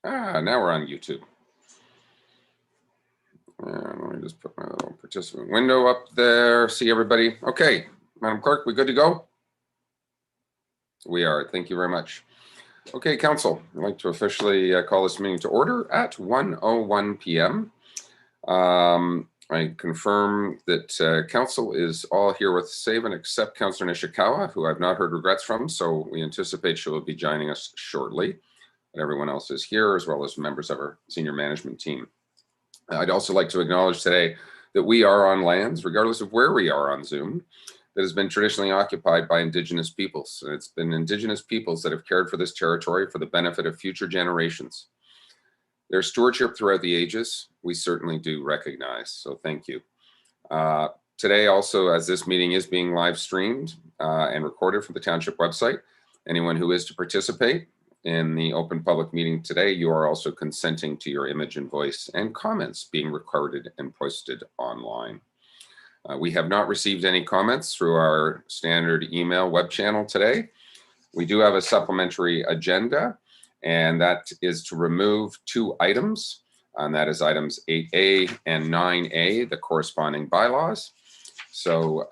Now we're on YouTube. Let me just put my little participant window up there. See everybody. Okay, Madam Clerk, we good to go? We are. Thank you very much. Okay, Council, I'd like to officially call this meeting to order at 1:01 p.m. I confirm that Council is all here with save and except Councillor Nishikawa, who I've not heard regrets from, so we anticipate she will be joining us shortly. And everyone else is here, as well as members of our senior management team. I'd also like to acknowledge today that we are on lands, regardless of where we are on Zoom, that has been traditionally occupied by Indigenous peoples. And it's been Indigenous peoples that have cared for this territory for the benefit of future generations. Their stewardship throughout the ages, we certainly do recognize, so thank you. Today also, as this meeting is being live streamed and recorded from the Township website, anyone who is to participate in the open public meeting today, you are also consenting to your image and voice and comments being recorded and posted online. We have not received any comments through our standard email web channel today. We do have a supplementary agenda, and that is to remove 2 items, and that is items 8A and 9A, the corresponding bylaws. So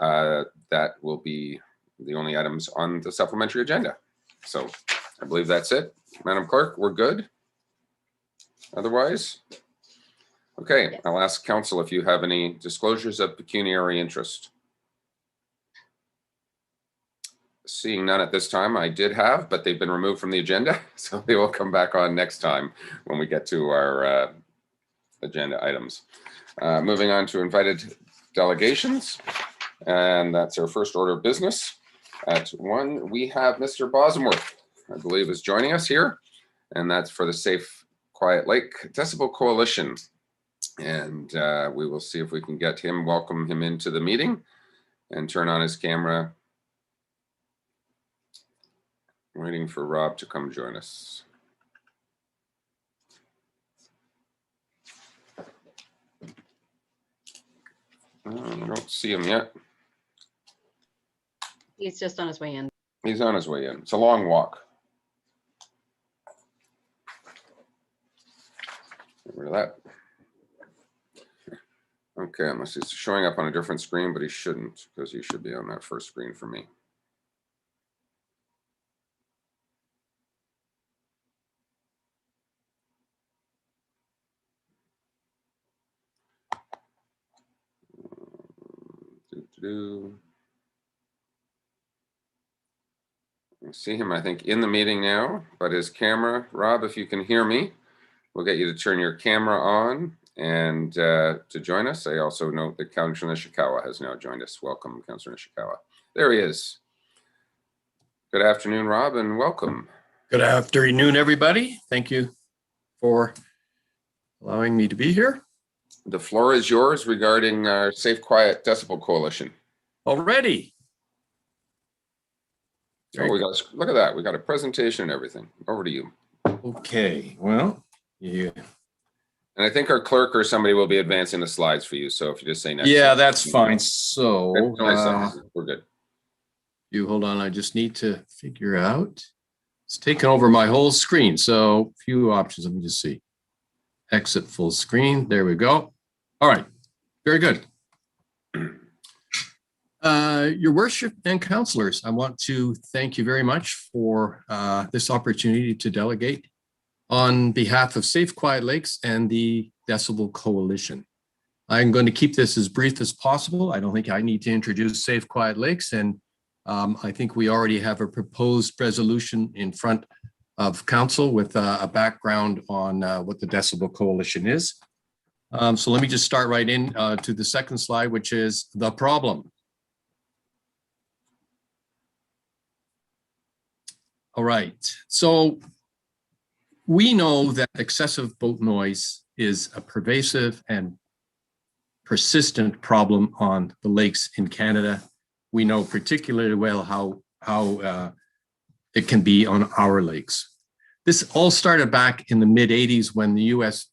that will be the only items on the supplementary agenda. So I believe that's it. Madam Clerk, we're good? Otherwise? Okay, yes. I'll ask Council if you have any disclosures of pecuniary interest. Seeing none at this time, I did have, but they've been removed from the agenda, so they will come back on next time when we get to our agenda items. Moving on to invited delegations, and that's our first order of business. At 1, we have Mr. Bosomworth, I believe, is joining us here, and that's for the Safe Quiet Lake Decibel Coalition. And we will see if we can get him, welcome him into the meeting and turn on his camera. Waiting for Rob to come join us. I don't see him yet. He's just on his way in. He's on his way in. It's a long walk. Get rid of that. Okay, unless he's showing up on a different screen, but he shouldn't, because he should be on that first screen for me. I see him, I think, in the meeting now, but his camera, Rob, if you can hear me, we'll get you to turn your camera on and to join us. I also note that Councillor Nishikawa has now joined us. Welcome, Councillor Nishikawa. There he is. Good afternoon, Rob, and welcome. Good afternoon, everybody. Thank you for allowing me to be here. The floor is yours regarding our Safe Quiet Decibel Coalition. Already. Oh, we got, look at that. We got a presentation and everything. Over to you. Okay, well, yeah. And I think our clerk or somebody will be advancing the slides for you. So if you just say next. Yeah, that's fine. So we're good. You hold on. I just need to figure out. It's taken over my whole screen. So a few options. Let me just see. Exit full screen. There we go. All right. Very good. Your worship and councillors, I want to thank you very much for this opportunity to delegate on behalf of Safe Quiet Lakes and the Decibel Coalition. I'm going to keep this as brief as possible. I don't think I need to introduce Safe Quiet Lakes, and I think we already have a proposed resolution in front of council with a background on what the Decibel Coalition is. So let me just start right in to the second slide, which is the problem. All right, so we know that excessive boat noise is a pervasive and persistent problem on the lakes in Canada. We know particularly well how it can be on our lakes. This all started back in the mid-'80s when the US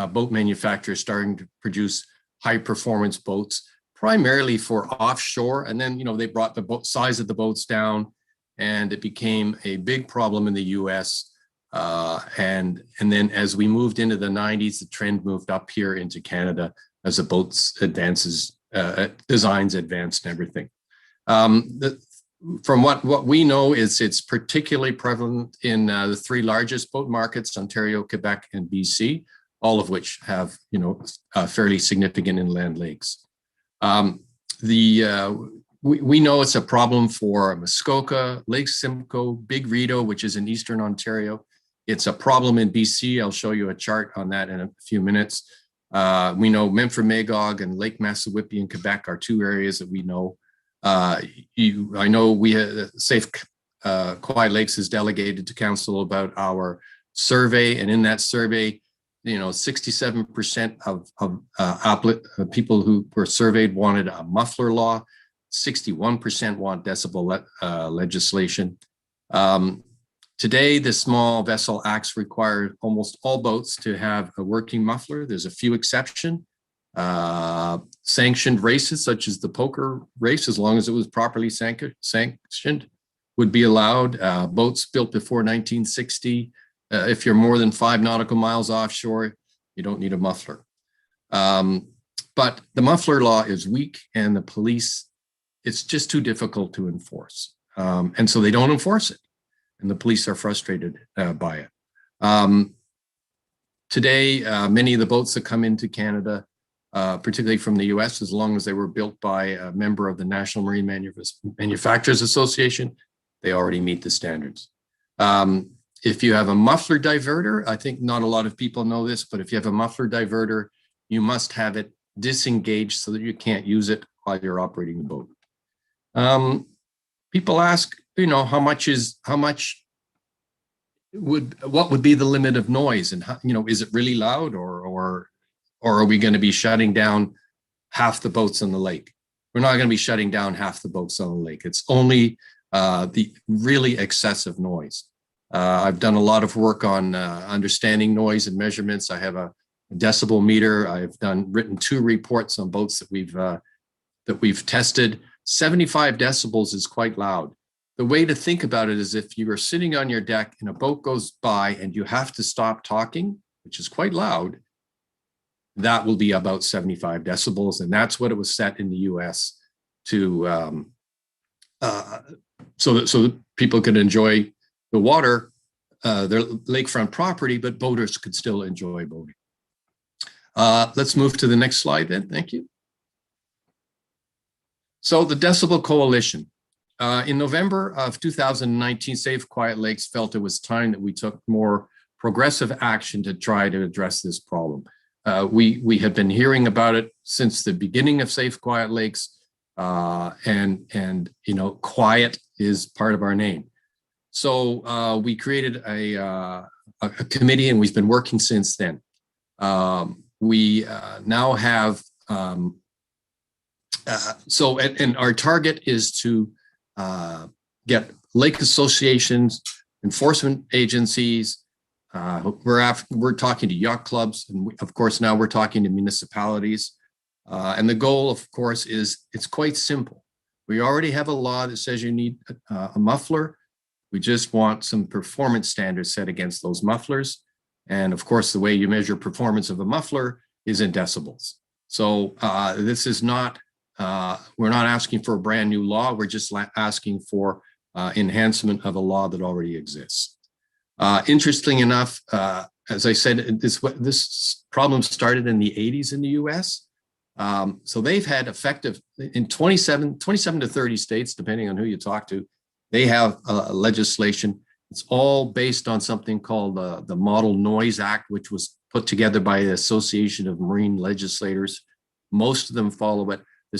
boat manufacturers started to produce high performance boats, primarily for offshore. And then, they brought the boat size of the boats down, and it became a big problem in the US And then as we moved into the 90s, the trend moved up here into Canada as the boats advances, designs advanced and everything. From what we know is it's particularly prevalent in the three largest boat markets, Ontario, Quebec, and BC, all of which have, fairly significant inland lakes. We know it's a problem for Muskoka, Lake Simcoe, Big Rideau, which is in Eastern Ontario. It's a problem in BC. I'll show you a chart on that in a few minutes. We know Memphremagog and Lake Massawippi in Quebec are two areas that we know. I know we Safe Quiet Lakes is delegated to council about our survey, and in that survey, 67% of people who were surveyed wanted a muffler law. 61% want decibel legislation. Today, the Small Vessel Acts require almost all boats to have a working muffler. There's a few exceptions. Sanctioned races, such as the poker race, as long as it was properly sanctioned, would be allowed. Boats built before 1960, if you're more than 5 nautical miles offshore, you don't need a muffler. But the muffler law is weak, and the police, it's just too difficult to enforce. And so they don't enforce it, and the police are frustrated by it. Today, many of the boats that come into Canada, particularly from the US, as long as they were built by a member of the National Marine Manufacturers Association, they already meet the standards. If you have a muffler diverter, I think not a lot of people know this, but if you have a muffler diverter, you must have it disengaged so that you can't use it while you're operating the boat. People ask, what would be the limit of noise, and how, is it really loud, or are we going to be shutting down half the boats on the lake? We're not going to be shutting down half the boats on the lake. It's only the really excessive noise. I've done a lot of work on understanding noise and measurements. I have a decibel meter. I've written 2 reports on boats that we've tested. 75 decibels is quite loud. The way to think about it is if you are sitting on your deck and a boat goes by and you have to stop talking, which is quite loud, that will be about 75 decibels. And that's what it was set in the US to, so that people could enjoy the water, their lakefront property, but boaters could still enjoy boating. Let's move to the next slide then. Thank you. So the Decibel Coalition. In November of 2019, Safe Quiet Lakes felt it was time that we took more progressive action to try to address this problem. We had been hearing about it since the beginning of Safe Quiet Lakes, and quiet is part of our name. So we created a committee, and we've been working since then. We now have, and our target is to get lake associations, enforcement agencies. We're talking to yacht clubs, and of course now we're talking to municipalities. And the goal, of course, is it's quite simple. We already have a law that says you need a muffler. We just want some performance standards set against those mufflers. And of course, the way you measure performance of a muffler is in decibels. So this is not, we're not asking for a brand new law. We're just asking for enhancement of a law that already exists. Interesting enough, as I said, this problem started in the 80s in the US. So they've had effective in 27 to 30 states, depending on who you talk to. They have legislation. It's all based on something called the Model Noise Act, which was put together by the Association of Marine Legislators. Most of them follow it. The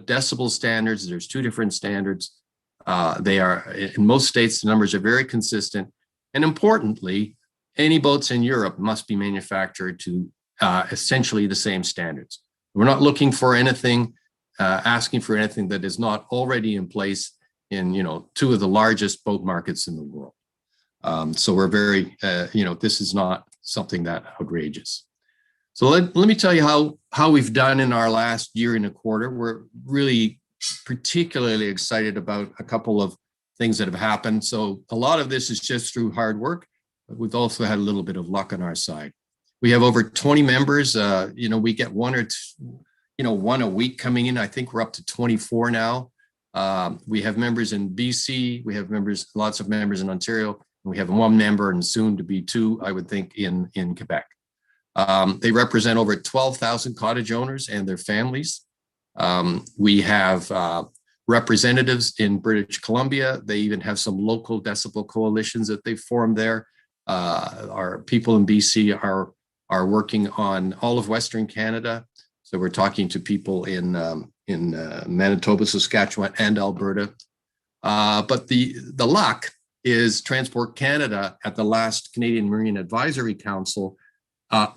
decibel standards, there's 2 different standards. They are, in most states, the numbers are very consistent. And importantly, any boats in Europe must be manufactured to essentially the same standards. We're not looking for anything, asking for anything that is not already in place in 2 of the largest boat markets in the world. So we're very, this is not something that outrageous. So let me tell you how we've done in our last year and a quarter. We're really particularly excited about a couple of things that have happened. So a lot of this is just through hard work. but we've also had a little bit of luck on our side. We have over 20 members. We get one or two, one a week coming in. I think we're up to 24 now. We have members in BC. We have lots of members in Ontario. And we have one member and soon to be two, I would think, in Quebec. They represent over 12,000 cottage owners and their families. We have representatives in British Columbia. They even have some local decibel coalitions that they formed there. Our people in BC are working on all of Western Canada. So we're talking to people in Manitoba, Saskatchewan, and Alberta. But the luck is Transport Canada at the last Canadian Marine Advisory Council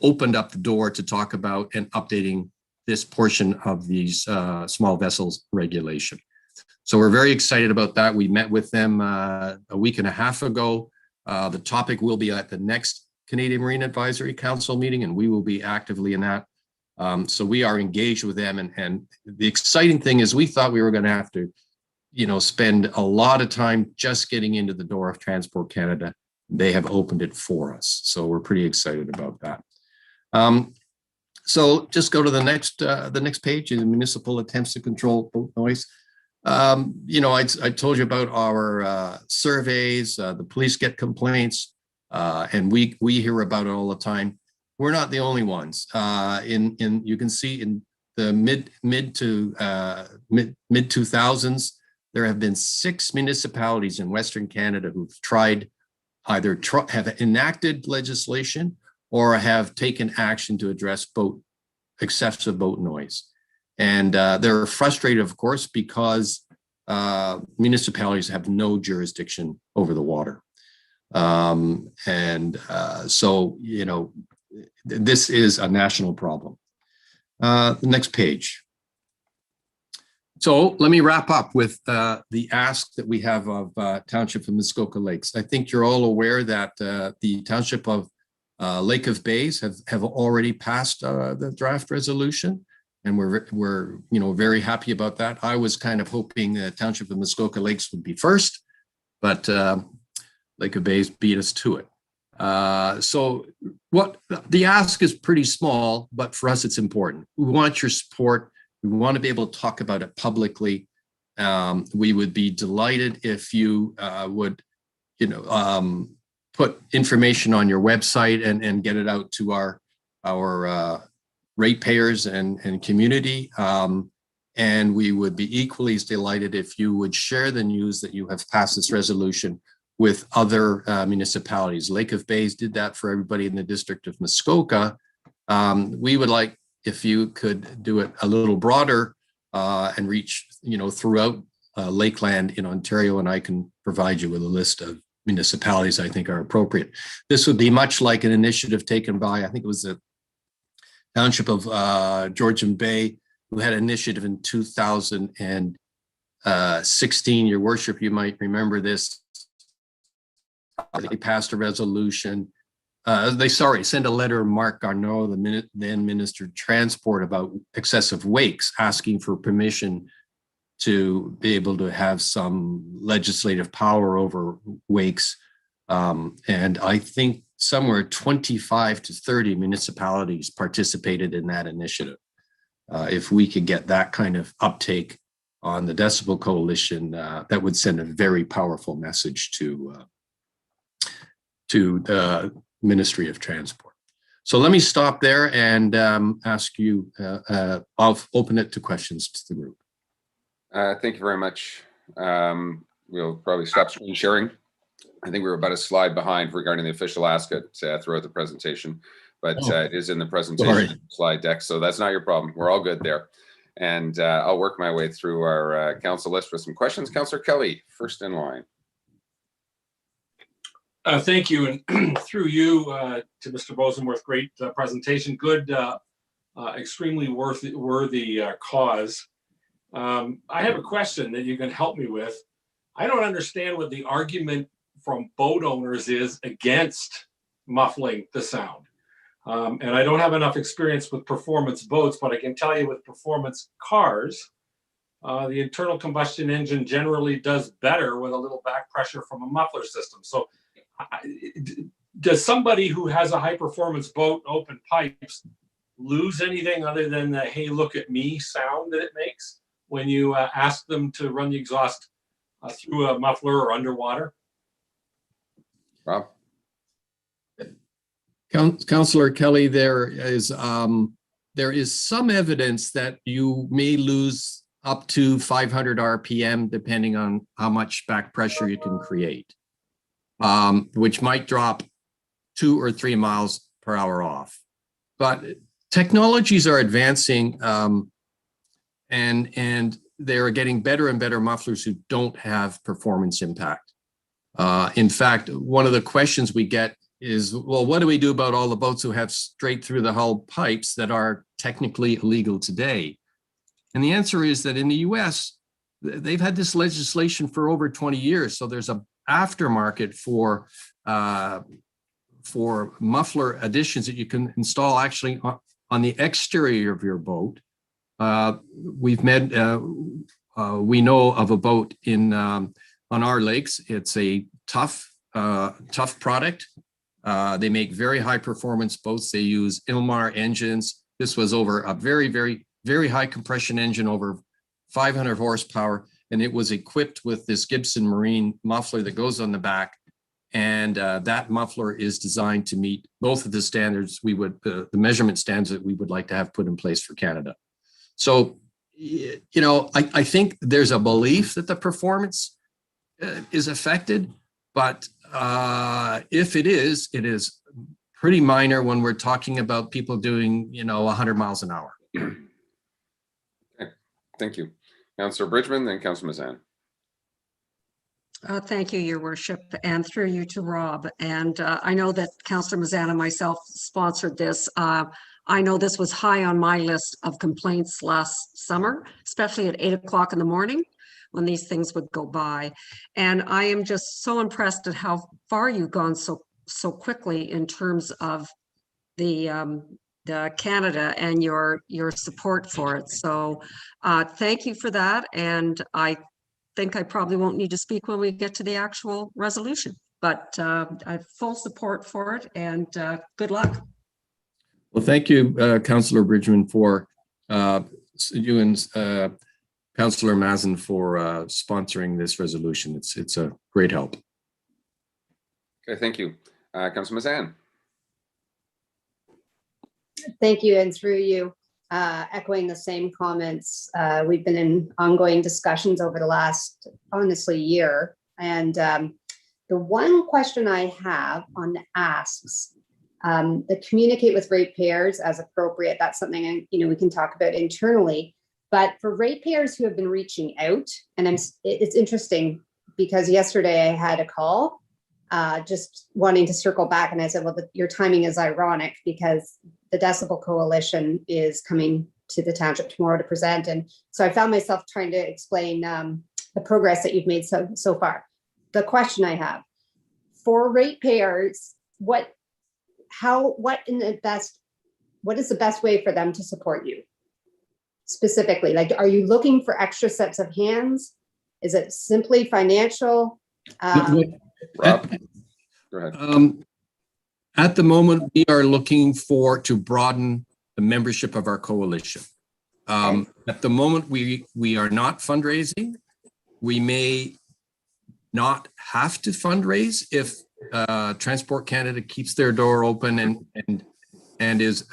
opened up the door to talk about and updating this portion of these small vessels regulation. So we're very excited about that. We met with them a week and a half ago. The topic will be at the next Canadian Marine Advisory Council meeting, and we will be actively in that. So we are engaged with them. And the exciting thing is we thought we were going to have to, spend a lot of time just getting into the door of Transport Canada. They have opened it for us. So we're pretty excited about that. So just go to the next page, the municipal attempts to control boat noise. I told you about our surveys, the police get complaints, and we hear about it all the time. We're not the only ones. You can see in the mid 2000s, there have been 6 municipalities in Western Canada who've have enacted legislation or have taken action to address excessive boat noise. And they're frustrated, of course, because municipalities have no jurisdiction over the water. So, this is a national problem. The next page. So let me wrap up with the ask that we have of Township of Muskoka Lakes. I think you're all aware that the Township of Lake of Bays have already passed the draft resolution, and we're very happy about that. I was kind of hoping the Township of Muskoka Lakes would be first, but Lake of Bays beat us to it. So what the ask is pretty small, but for us it's important. We want your support. We want to be able to talk about it publicly. We would be delighted if you would, put information on your website and get it out to our ratepayers and community. And we would be equally as delighted if you would share the news that you have passed this resolution with other municipalities. Lake of Bays did that for everybody in the District of Muskoka. We would like if you could do it a little broader and reach, throughout Lakeland in Ontario, and I can provide you with a list of municipalities I think are appropriate. This would be much like an initiative taken by, I think it was the Township of Georgian Bay, who had an initiative in 2016. Your worship, you might remember this. They passed a resolution. Send a letter to Mark Garneau, the then Minister of Transport, about excessive wakes, asking for permission to be able to have some legislative power over wakes. And I think somewhere 25 to 30 municipalities participated in that initiative. If we could get that kind of uptake on the Decibel Coalition, that would send a very powerful message to the Ministry of Transport. So let me stop there and ask you, I'll open it to questions to the group. Thank you very much. We'll probably stop screen sharing. I think we were about a slide behind regarding the official ask throughout the presentation, but it is in the presentation slide deck, so that's not your problem. We're all good there. And I'll work my way through our council list for some questions. Councillor Kelly, first in line. Thank you, and through you to Mr. Bosomworth, great presentation. Good, extremely worthy cause. I have a question that you can help me with. I don't understand what the argument from boat owners is against muffling the sound. And I don't have enough experience with performance boats, but I can tell you with performance cars, the internal combustion engine generally does better with a little back pressure from a muffler system. So does somebody who has a high performance boat, open pipes, lose anything other than the "hey, look at me" sound that it makes when you ask them to run the exhaust through a muffler or underwater? Rob? Councillor Kelly, there is some evidence that you may lose up to 500 RPM depending on how much back pressure you can create, which might drop 2 or 3 miles per hour off. But technologies are advancing, and they're getting better and better mufflers who don't have performance impact. In fact, one of the questions we get is, well, what do we do about all the boats who have straight through the hull pipes that are technically illegal today? And the answer is that in the US, they've had this legislation for over 20 years. So there's an aftermarket for muffler additions that you can install actually on the exterior of your boat. We know of a boat on our lakes. It's a tough product. They make very high performance boats. They use Ilmar engines. This was over a very, very, very high compression engine, over 500 horsepower. And it was equipped with this Gibson Marine muffler that goes on the back. And that muffler is designed to meet both of the standards the measurement standards that we would like to have put in place for Canada. So, I think there's a belief that the performance is affected, but if it is pretty minor when we're talking about people doing, 100 miles an hour. Okay, thank you. Councillor Bridgman, then Councillor Mazan. Thank you, Your Worship, and through you to Rob. And I know that Councillor Mazan and myself sponsored this. I know this was high on my list of complaints last summer, especially at 8 o'clock in the morning when these things would go by. And I am just so impressed at how far you've gone so quickly in terms of the Canada and your support for it. So thank you for that. And I think I probably won't need to speak when we get to the actual resolution, but I have full support for it, and good luck. Well, thank you, Councillor Bridgman, for you and Councillor Mazan for sponsoring this resolution. It's a great help. Okay, thank you. Councillor Mazan. Thank you, and through you, echoing the same comments. We've been in ongoing discussions over the last, honestly, year. And the one question I have on the asks, the communicate with ratepayers as appropriate, that's something we can talk about internally. But for ratepayers who have been reaching out, and it's interesting because yesterday I had a call just wanting to circle back, and I said, well, your timing is ironic because the Decibel Coalition is coming to the township tomorrow to present. And so I found myself trying to explain the progress that you've made so far. The question I have for ratepayers, what is the best way for them to support you? Specifically, like, are you looking for extra sets of hands? Is it simply financial? Rob, go ahead. At the moment, we are looking to broaden the membership of our coalition. At the moment, we are not fundraising. We may not have to fundraise if Transport Canada keeps their door open and is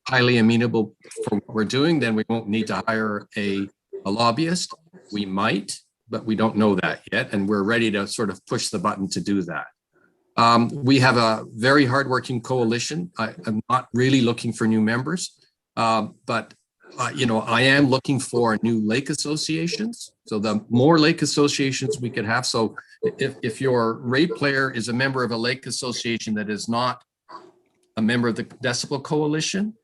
highly amenable for what we're doing. Then we won't need to hire a lobbyist. We might, but we don't know that yet, and we're ready to sort of push the button to do that. We have a very hardworking coalition. I'm not really looking for new members, but I am looking for new lake associations. So the more lake associations we could have. So if your rate player is a member of a lake association that is not a member of the Decibel Coalition,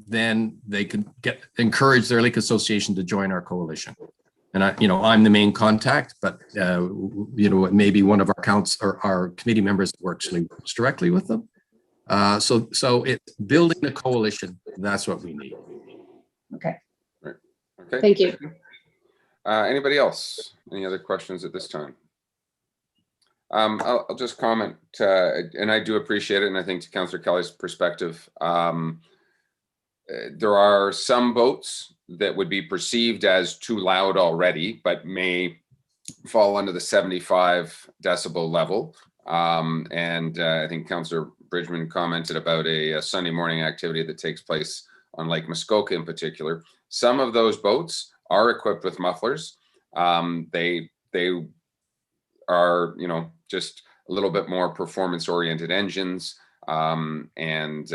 then they could encourage their lake association to join our coalition. And I'm the main contact, but maybe one of our our committee members actually works directly with them. So it's building the coalition. That's what we need. Okay. Right. Okay. Thank you. Anybody else? Any other questions at this time? I'll just comment, and I do appreciate it, and I think to Councillor Kelly's perspective, there are some boats that would be perceived as too loud already, but may fall under the 75 decibel level. I think Councillor Bridgman commented about a Sunday morning activity that takes place on Lake Muskoka in particular. Some of those boats are equipped with mufflers. They are, just a little bit more performance-oriented engines, and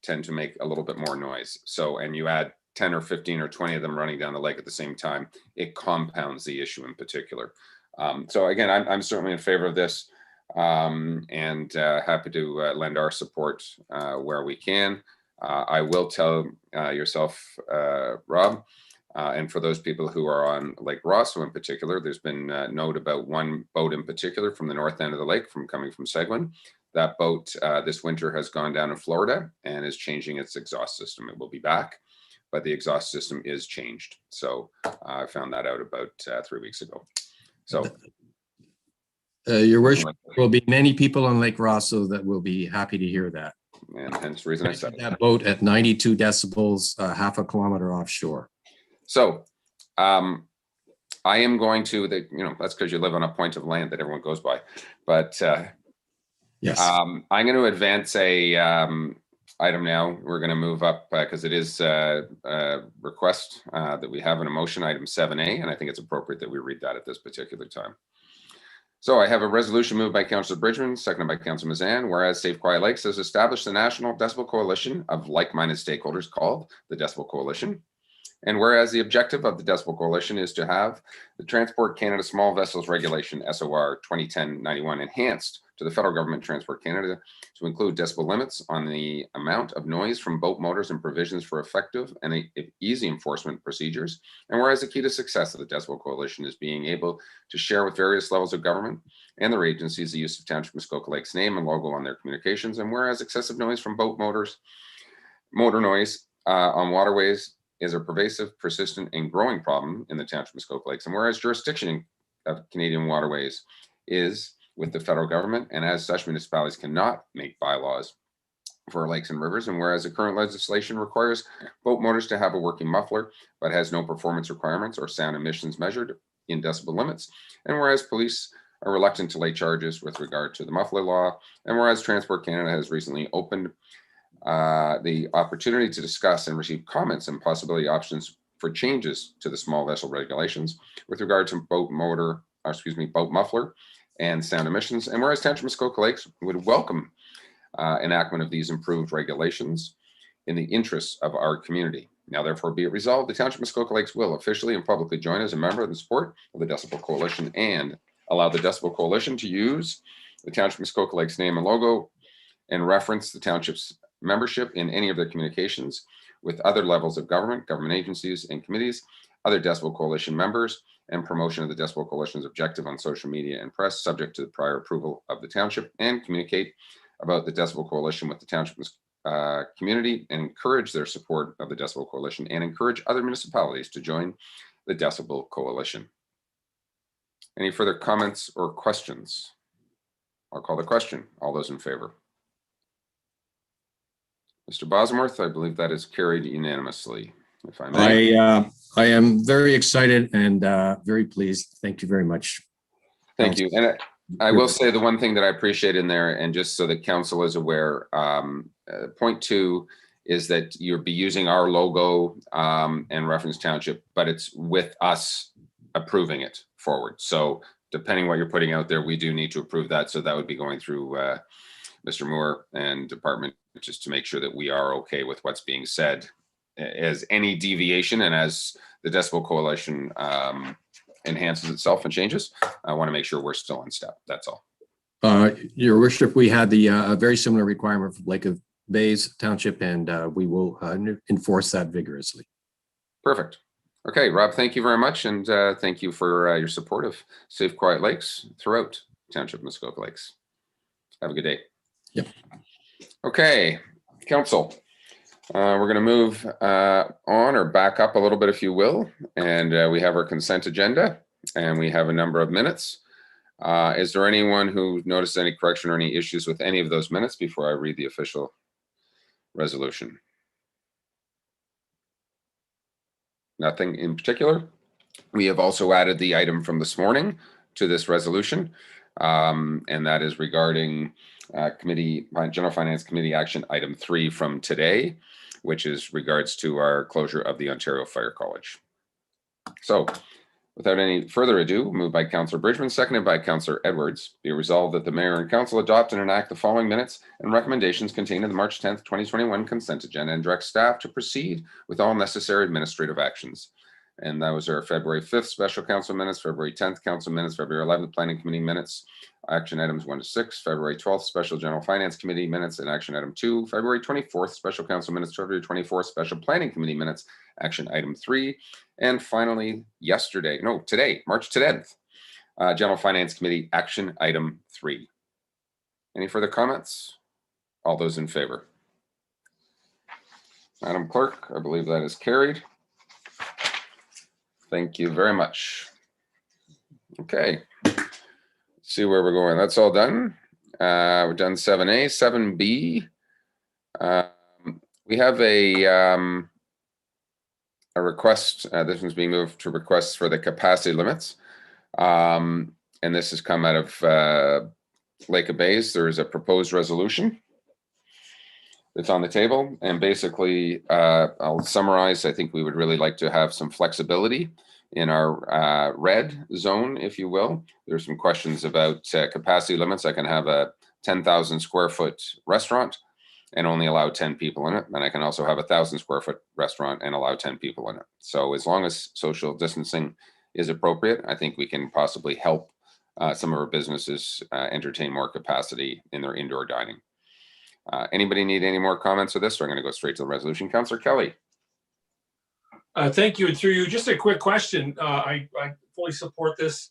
tend to make a little bit more noise. So, and you add 10 or 15 or 20 of them running down the lake at the same time, it compounds the issue in particular. So again, I'm certainly in favor of this, and happy to lend our support where we can. I will tell yourself, Rob, and for those people who are on Lake Rosso in particular, there's been a note about one boat in particular from the north end of the lake coming from Seguin. That boat this winter has gone down in Florida and is changing its exhaust system. It will be back, but the exhaust system is changed. So I found that out about 3 weeks ago. So Your worship, there will be many people on Lake Rosso that will be happy to hear that. and hence the reason I said that boat at 92 decibels, half a kilometer offshore. So I am going to, that's because you live on a point of land that everyone goes by. But yes, I'm going to advance a item now. We're going to move up because it is a request that we have in a motion, item 7A, and I think it's appropriate that we read that at this particular time. So I have a resolution moved by Councillor Bridgman, seconded by Councillor Mazan, whereas Safe Quiet Lakes has established a national decibel coalition of like-minded stakeholders called the Decibel Coalition. And whereas the objective of the Decibel Coalition is to have the Transport Canada Small Vessels Regulation, SOR 2010-91, enhanced to the federal government Transport Canada to include decibel limits on the amount of noise from boat motors and provisions for effective and easy enforcement procedures. And whereas the key to success of the Decibel Coalition is being able to share with various levels of government and their agencies the use of Township Muskoka Lake's name and logo on their communications. And whereas excessive noise from boat motors, motor noise on waterways is a pervasive, persistent, and growing problem in the Township Muskoka Lakes. And whereas jurisdiction of Canadian waterways is with the federal government, and as such, municipalities cannot make bylaws for lakes and rivers. And whereas the current legislation requires boat motors to have a working muffler, but has no performance requirements or sound emissions measured in decibel limits. And whereas police are reluctant to lay charges with regard to the muffler law. And whereas Transport Canada has recently opened the opportunity to discuss and receive comments and possibility options for changes to the small vessel regulations with regard to boat muffler and sound emissions. And whereas Township Muskoka Lakes would welcome enactment of these improved regulations in the interests of our community. Now, therefore, be it resolved, the Township Muskoka Lakes will officially and publicly join as a member in the support of the Decibel Coalition and allow the Decibel Coalition to use the Township Muskoka Lakes name and logo and reference the township's membership in any of their communications with other levels of government, government agencies and committees, other Decibel Coalition members, and promotion of the Decibel Coalition's objective on social media and press, subject to the prior approval of the township, and communicate about the Decibel Coalition with the township community and encourage their support of the Decibel Coalition and encourage other municipalities to join the Decibel Coalition. Any further comments or questions? I'll call the question. All those in favor? Mr. Bosomworth, I believe that is carried unanimously, if I may. I am very excited and very pleased. Thank you very much. Thank you. And I will say the one thing that I appreciate in there, and just so that council is aware, point 2 is that you'll be using our logo and reference township, but it's with us approving it forward. So depending what you're putting out there, we do need to approve that. So that would be going through Mr. Moore and department, just to make sure that we are okay with what's being said. As any deviation and as the Decibel Coalition enhances itself and changes, I want to make sure we're still in step. That's all. Your worship, we had the very similar requirement for Lake of Bays Township, and we will enforce that vigorously. Perfect. Okay, Rob, thank you very much. And thank you for your support of Safe Quiet Lakes throughout Township Muskoka Lakes. Have a good day. Yep. Okay, council. We're going to move on or back up a little bit, if you will. And we have our consent agenda and we have a number of minutes. Is there anyone who noticed any correction or any issues with any of those minutes before I read the official resolution? Nothing in particular. We have also added the item from this morning to this resolution, and that is regarding General Finance Committee action item 3 from today, which is regards to our closure of the Ontario Fire College. So without any further ado, moved by Councillor Bridgman, seconded by Councillor Edwards, be resolved that the Mayor and Council adopt and enact the following minutes and recommendations contained in the March 10th, 2021 consent agenda and direct staff to proceed with all necessary administrative actions. And that was our February 5th special council minutes, February 10th council minutes, February 11th planning committee minutes, action items 1 to 6, February 12th special general finance committee minutes, and action item 2, February 24th special council minutes, February 24th special planning committee minutes, action item 3, and finally today, March 10th, general finance committee action item 3. Any further comments? All those in favor? Madam Clerk, I believe that is carried. Thank you very much. Okay, let's see where we're going. That's all done. We're done 7A, 7B. We have a request. This one's being moved to requests for the capacity limits. And this has come out of Lake of Bays. There is a proposed resolution that's on the table. And basically, I'll summarize. I think we would really like to have some flexibility in our red zone, if you will. There's some questions about capacity limits. I can have a 10,000 square foot restaurant and only allow 10 people in it. And I can also have a 1,000 square foot restaurant and allow 10 people in it. So as long as social distancing is appropriate, I think we can possibly help some of our businesses entertain more capacity in their indoor dining. Anybody need any more comments of this? Or I'm going to go straight to the resolution. Councillor Kelly. Thank you. And through you, just a quick question. I fully support this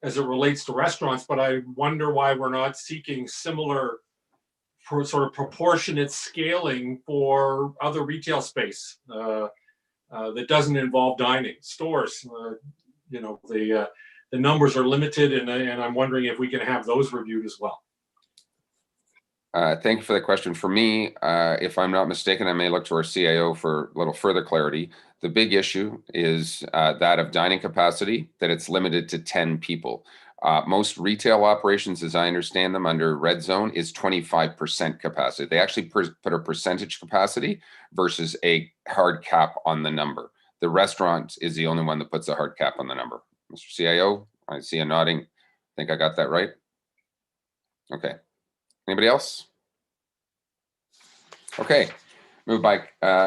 as it relates to restaurants, but I wonder why we're not seeking similar sort of proportionate scaling for other retail space that doesn't involve dining. Stores, the numbers are limited, and I'm wondering if we can have those reviewed as well. Thank you for the question. For me, if I'm not mistaken, I may look to our CIO for a little further clarity. The big issue is that of dining capacity, that it's limited to 10 people. Most retail operations, as I understand them, under red zone is 25% capacity. They actually put a percentage capacity versus a hard cap on the number. The restaurant is the only one that puts a hard cap on the number. Mr. CIO, I see a nodding. I think I got that right. Okay. Anybody else? Okay. Moved by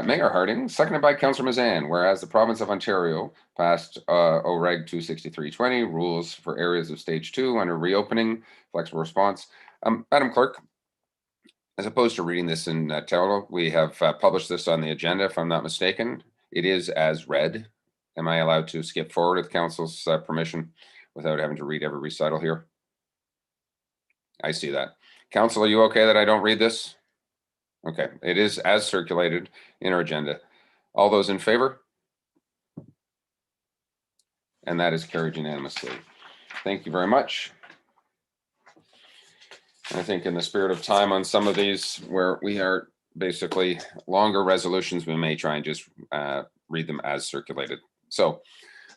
Mayor Harding, seconded by Councillor Mazan. Whereas the province of Ontario passed OREG 26320 rules for areas of stage 2 under reopening flexible response. Madam Clerk, as opposed to reading this in total, we have published this on the agenda, if I'm not mistaken. It is as read. Am I allowed to skip forward with Council's permission without having to read every recital here? I see that. Council, are you okay that I don't read this? Okay, it is as circulated in our agenda. All those in favor? And that is carried unanimously. Thank you very much. I think in the spirit of time on some of these where we are basically longer resolutions, we may try and just read them as circulated. So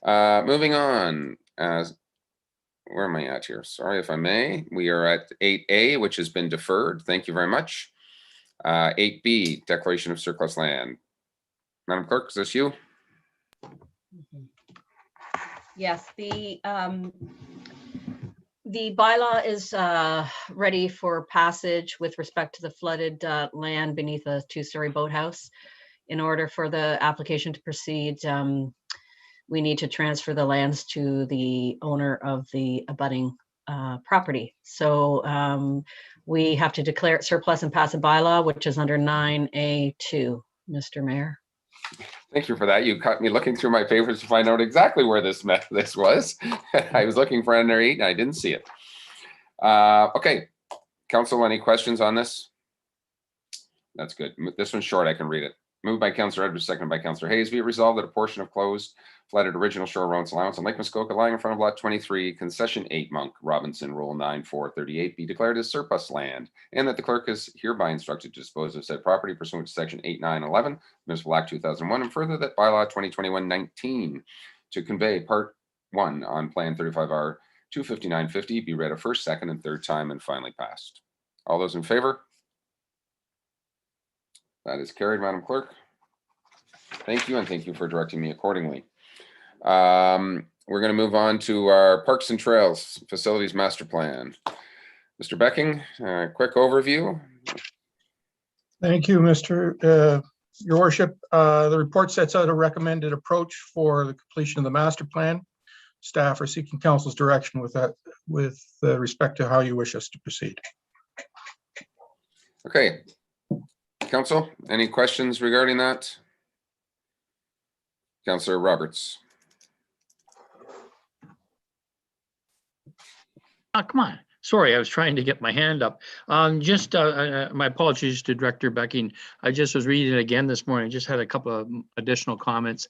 moving on, where am I at here? Sorry if I may. We are at 8A, which has been deferred. Thank you very much. 8B, declaration of surplus land. Madam Clerk, is this you? Yes, the bylaw is ready for passage with respect to the flooded land beneath a two-story boathouse. In order for the application to proceed, we need to transfer the lands to the owner of the abutting property. So we have to declare it surplus and pass a bylaw, which is under 9A2, Mr. Mayor. Thank you for that. You caught me looking through my papers to find out exactly where this was. I was looking for under 8 and I didn't see it. Okay, Council, any questions on this? That's good. This one's short. I can read it. Moved by Councillor Edwards, seconded by Councillor Hayes. Be it resolved that a portion of closed flooded original shore roads allowance on Lake Muskoka lying in front of lot 23, concession 8, Monk Robinson, Rule 9(4)38 be declared as surplus land, and that the clerk is hereby instructed to dispose of said property pursuant to section 8911 Municipal Act 2001, and further that bylaw 2021-19 to convey part 1 on Plan 35R 25950 be read a first, second, and third time and finally passed. All those in favor? That is carried, Madam Clerk. Thank you, and thank you for directing me accordingly. We're going to move on to our Parks and Trails Facilities Master Plan. Mr. Becking, quick overview. Thank you, Your Worship. The report sets out a recommended approach for the completion of the master plan. Staff are seeking council's direction with respect to how you wish us to proceed. Okay. Council, any questions regarding that? Councillor Roberts. Come on. Sorry, I was trying to get my hand up. My apologies to Director Becking. I just was reading it again this morning. Just had a couple of additional comments.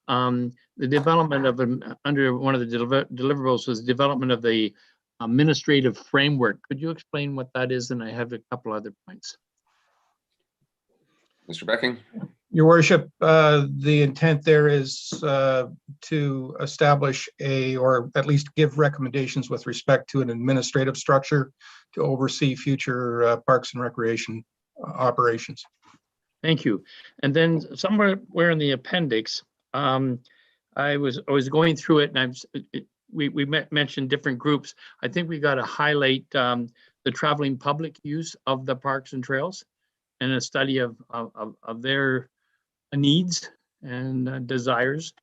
The development of under one of the deliverables was development of the administrative framework. Could you explain what that is? And I have a couple other points. Mr. Becking. Your Worship, the intent there is to establish or at least give recommendations with respect to an administrative structure to oversee future parks and recreation operations. Thank you. And then somewhere in the appendix, I was going through it, and we mentioned different groups. I think we got to highlight the traveling public use of the parks and trails, and a study of their needs and desires.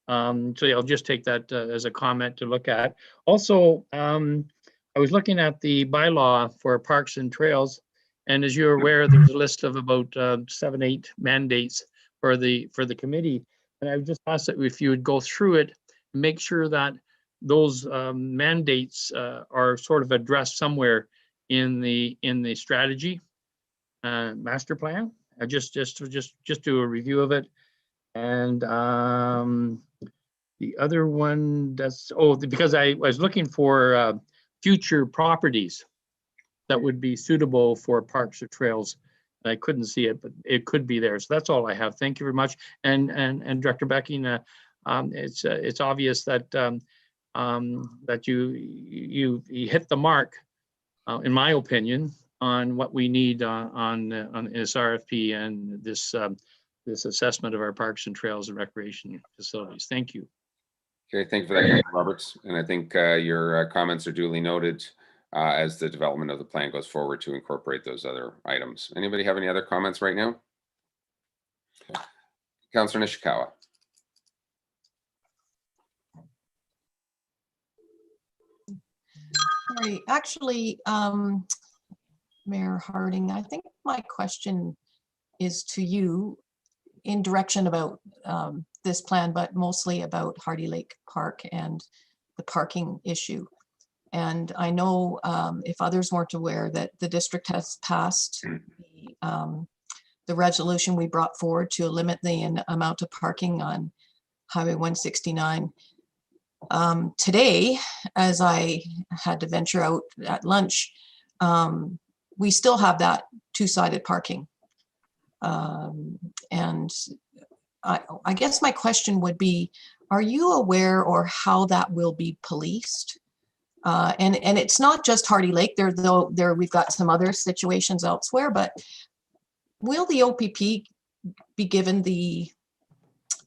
So I'll just take that as a comment to look at. Also, I was looking at the bylaw for parks and trails, and as you're aware, there's a list of about 7-8 mandates for the committee. And I would just ask that if you would go through it, make sure that those mandates are sort of addressed somewhere in the strategy master plan. Just do a review of it. And the other one, because I was looking for future properties that would be suitable for parks or trails. I couldn't see it, but it could be there. So that's all I have. Thank you very much. And Director Becking, it's obvious that that you hit the mark, in my opinion, on what we need on this RFP and this assessment of our parks and trails and recreation facilities. Thank you. Okay, thank you for that, Councillor Roberts. And I think your comments are duly noted as the development of the plan goes forward to incorporate those other items. Anybody have any other comments right now? Councillor Nishikawa. Sorry, actually, Mayor Harding, I think my question is to you in direction about this plan, but mostly about Hardy Lake Park and the parking issue. And I know if others weren't aware that the district has passed the resolution we brought forward to limit the amount of parking on Highway 169. Today, as I had to venture out at lunch, we still have that two-sided parking. And I guess my question would be, are you aware or how that will be policed? And it's not just Hardy Lake, we've got some other situations elsewhere, but will the OPP be given the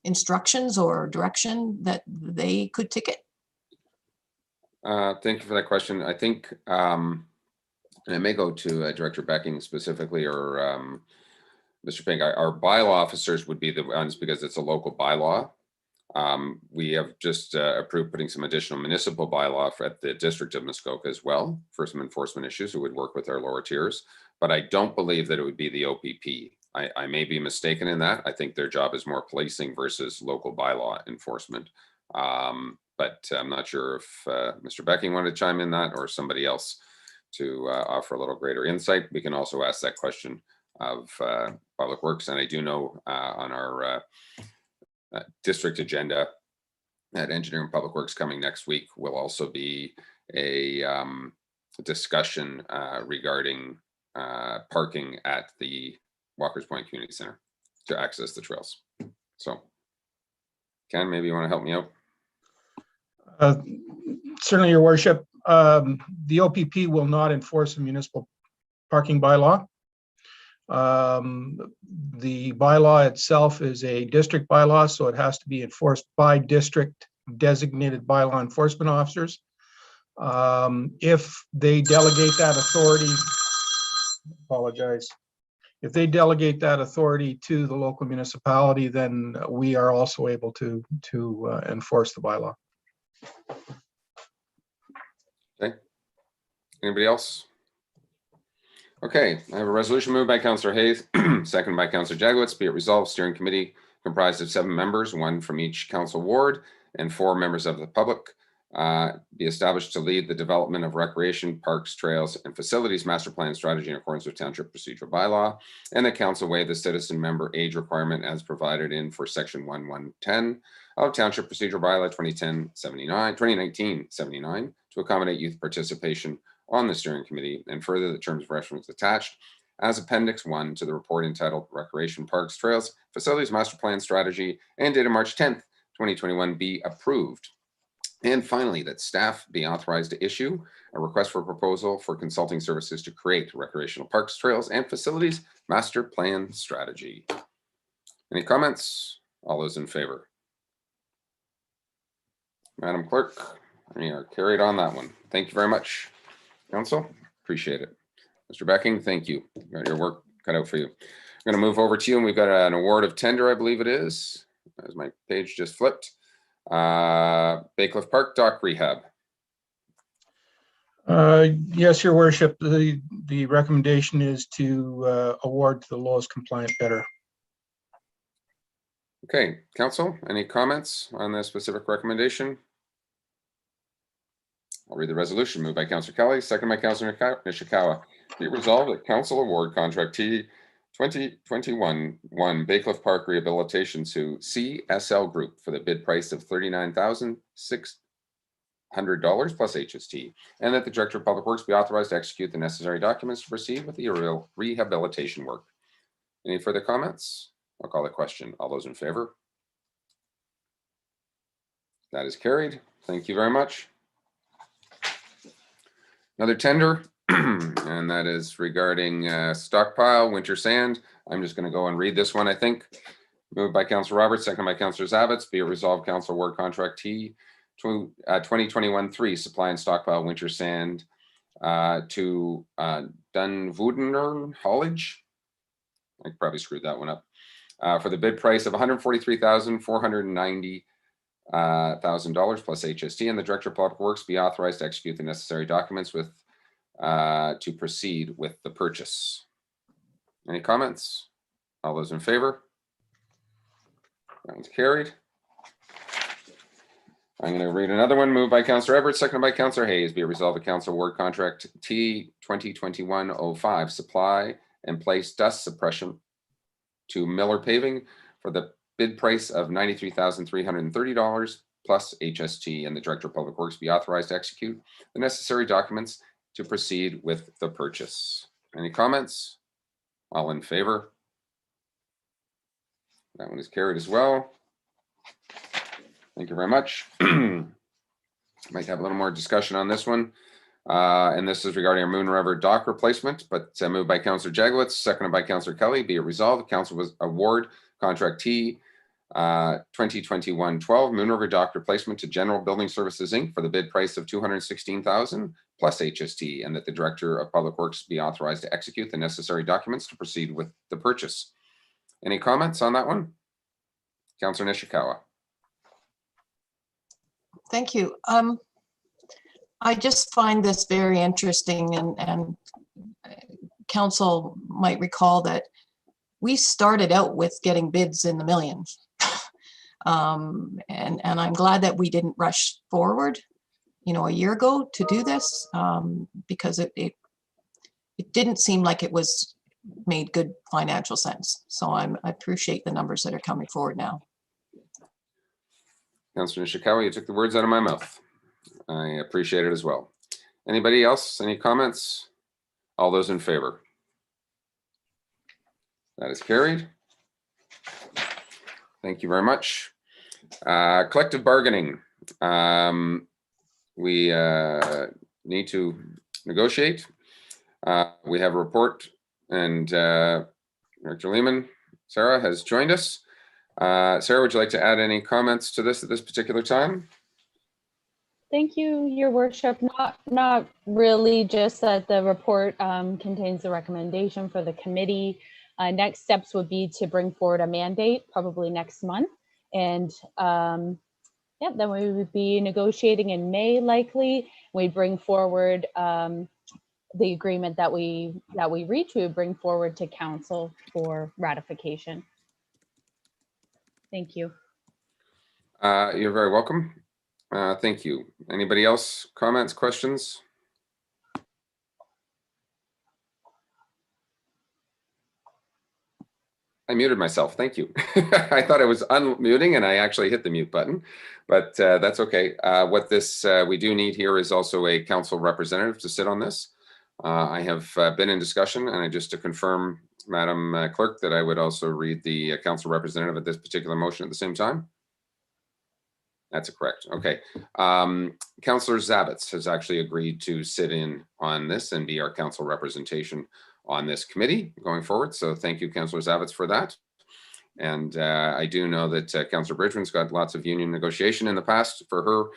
instructions or direction that they could ticket? Thank you for that question. I think, and I may go to Director Becking specifically, or Mr. Pink, our bylaw officers would be the ones because it's a local bylaw. We have just approved putting some additional municipal bylaw at the District of Muskoka as well for some enforcement issues who would work with our lower tiers. But I don't believe that it would be the OPP. I may be mistaken in that. I think their job is more policing versus local bylaw enforcement. But I'm not sure if Mr. Becking wanted to chime in that or somebody else to offer a little greater insight. We can also ask that question of Public Works. And I do know on our district agenda at Engineering and Public Works coming next week will also be a discussion regarding parking at the Walker's Point Community Center to access the trails. So Ken, maybe you want to help me out? Certainly, Your Worship. The OPP will not enforce a municipal parking bylaw. The bylaw itself is a district bylaw, so it has to be enforced by district designated bylaw enforcement officers. If they delegate that authority, if they delegate that authority to the local municipality, then we are also able to enforce the bylaw. Okay. Anybody else? Okay, I have a resolution moved by Councillor Hayes, seconded by Councillor Jaglowitz. Be it resolved, steering committee comprised of 7 members, 1 from each council ward, and 4 members of the public, be established to lead the development of recreation, parks, trails, and facilities master plan strategy in accordance with Township Procedural Bylaw, and the council waive the citizen member age requirement as provided in for Section 1110 of Township Procedural Bylaw 2019-79 to accommodate youth participation on the steering committee, and further the terms of reference attached as Appendix 1 to the report entitled Recreation, Parks, Trails, Facilities Master Plan Strategy and dated March 10th, 2021 be approved. And finally, that staff be authorized to issue a request for proposal for consulting services to create recreational parks, trails, and facilities master plan strategy. Any comments? All those in favor? Madam Clerk, we are carried on that one. Thank you very much, Council. Appreciate it. Mr. Becking, thank you. You got your work cut out for you. I'm going to move over to you, and we've got an award of tender, I believe it is, as my page just flipped. Baycliff Park Dock Rehab. Yes, Your Worship. The recommendation is to award to the lowest compliant bidder. Okay, Council, any comments on this specific recommendation? I'll read the resolution. Moved by Councillor Kelly, second by Councillor Nishikawa. Be it resolved that Council award contract T 2021-1 Baycliff Park Rehabilitation to CSL Group for the bid price of $39,600 plus HST, and that the Director of Public Works be authorized to execute the necessary documents to proceed with the rehabilitation work. Any further comments? I'll call the question. All those in favor? That is carried. Thank you very much. Another tender, and that is regarding stockpile, winter sand. I'm just going to go and read this one, I think. Moved by Councillor Roberts, second by Councillor Zavitz. Be it resolved, Council award contract T 2021-3 supply and stockpile winter sand to Dunwoodner Haulage. I probably screwed that one up. For the bid price of $143,490 $1,000 plus HST, and the Director of Public Works be authorized to execute the necessary documents with to proceed with the purchase. Any comments? All those in favor? That one's carried. I'm going to read another one. Moved by Councillor Everett, seconded by Councillor Hayes. Be it resolved the Council award contract T 2021-05 supply and place dust suppression to Miller Paving for the bid price of $93,330 plus HST, and the Director of Public Works be authorized to execute the necessary documents to proceed with the purchase. Any comments? All in favor? That one is carried as well. Thank you very much. Might have a little more discussion on this one. And this is regarding our Moon River dock replacement, but moved by Councillor Jaglowitz, seconded by Councillor Kelly. Be it resolved, the Council was award contract T 2021-12 Moon River dock replacement to General Building Services Inc. for the bid price of $216,000 plus HST, and that the Director of Public Works be authorized to execute the necessary documents to proceed with the purchase. Any comments on that one? Councillor Nishikawa. Thank you. I just find this very interesting, and Council might recall that we started out with getting bids in the millions. And I'm glad that we didn't rush forward, a year ago to do this, because it didn't seem like it was made good financial sense. So I appreciate the numbers that are coming forward now. Councillor Nishikawa, you took the words out of my mouth. I appreciate it as well. Anybody else? Any comments? All those in favor? That is carried. Thank you very much. Collective bargaining. We need to negotiate. We have a report, and Director Lehman, Sarah, has joined us. Sarah, would you like to add any comments to this at this particular time? Thank you, Your Worship. Not really, just that the report contains the recommendation for the committee. Next steps would be to bring forward a mandate, probably next month. And yeah, then we would be negotiating in May likely. We'd bring forward the agreement that we reach, we would bring forward to council for ratification. Thank you. You're very welcome. Thank you. Anybody else? Comments, questions? I muted myself. Thank you. I thought I was unmuting and I actually hit the mute button, but that's okay. What this we do need here is also a council representative to sit on this. I have been in discussion, and just to confirm, Madam Clerk, that I would also read the council representative at this particular motion at the same time. That's correct. Okay. Councillor Zabitz has actually agreed to sit in on this and be our council representation on this committee going forward. So thank you, Councillor Zabitz, for that. And I do know that Councillor Bridgman's got lots of union negotiation in the past for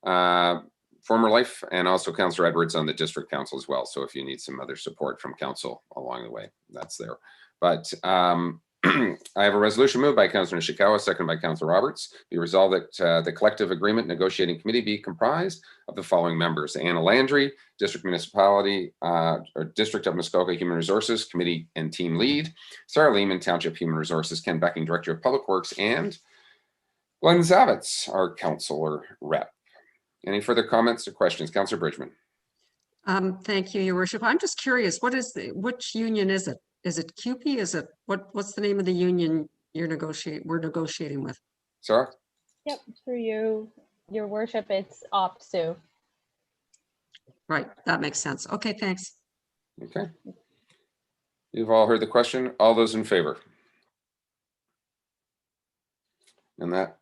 her former life, and also Councillor Edwards on the district council as well. So if you need some other support from council along the way, that's there. But I have a resolution moved by Councillor Nishikawa, seconded by Councillor Roberts. Be resolved that the collective agreement negotiating committee be comprised of the following members: Anna Landry, District Municipality or District of Muskoka Human Resources Committee and Team Lead; Sarah Lehman, Township Human Resources; Ken Becking, Director of Public Works; and Glenn Zavitz, our councillor rep. Any further comments or questions? Councillor Bridgman. Thank you, Your Worship. I'm just curious, which union is it? Is it CUPE? Is it what's the name of the union we're negotiating with? Sarah? Yep, through you, Your Worship, it's OPSU. Right, that makes sense. Okay, thanks. Okay. You've all heard the question. All those in favor? And that,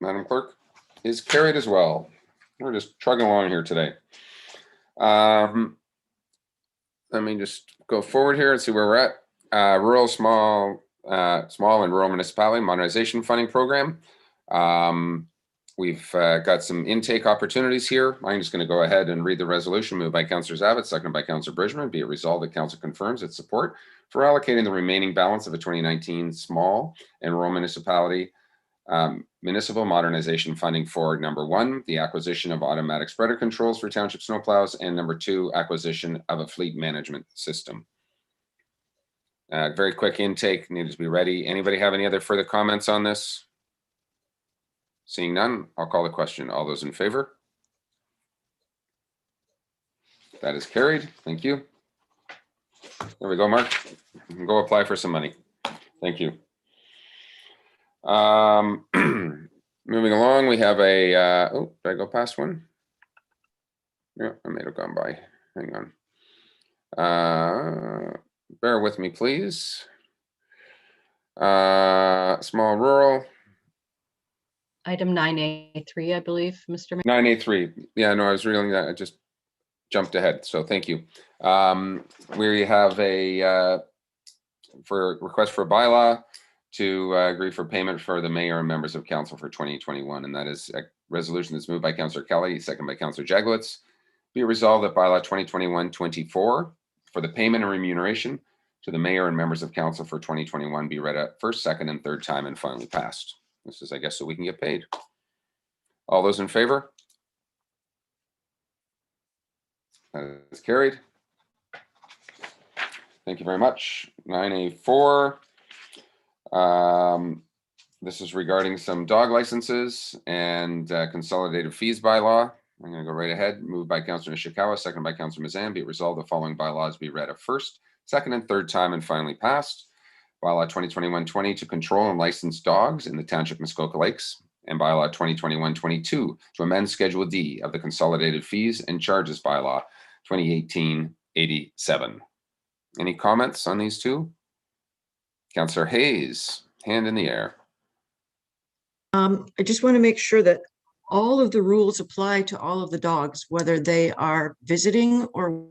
Madam Clerk, is carried as well. We're just trugging along here today. Let me just go forward here and see where we're at. Rural small and rural municipality modernization funding program. We've got some intake opportunities here. I'm just going to go ahead and read the resolution moved by Councillor Zabitz, seconded by Councillor Bridgman. Be it resolved that Council confirms its support for allocating the remaining balance of the 2019 small and rural municipality municipal modernization funding for number 1, the acquisition of automatic spreader controls for township snowplows, and number 2, acquisition of a fleet management system. Very quick intake, needed to be ready. Anybody have any other further comments on this? Seeing none, I'll call the question. All those in favor? That is carried. Thank you. There we go, Mark. You can go apply for some money. Thank you. Moving along, we have a, oh, did I go past one? Yeah, I may have gone by. Hang on. Bear with me, please. Small rural. Item 9A3, I believe, Mr. Mayor. 9A3. Yeah, no, I was reading that. I just jumped ahead. So thank you. We have a for request for a bylaw to agree for payment for the mayor and members of council for 2021. And that is a resolution that's moved by Councillor Kelly, second by Councillor Jaglowitz. Be it resolved that bylaw 2021-24 for the payment and remuneration to the mayor and members of council for 2021 be read at first, second, and third time and finally passed. This is, I guess, so we can get paid. All those in favor? That is carried. Thank you very much. 9A4. This is regarding some dog licenses and consolidated fees bylaw. I'm going to go right ahead. Moved by Councillor Nishikawa, second by Councillor Mazan. Be it resolved the following bylaws be read at first, second and third time and finally passed. Bylaw 2021-20 to control and license dogs in the Township of Muskoka Lakes, and Bylaw 2021-22 to amend Schedule D of the Consolidated Fees and Charges Bylaw 2018-87. Any comments on these two? Councillor Hayes, hand in the air. I just want to make sure that all of the rules apply to all of the dogs, whether they are visiting or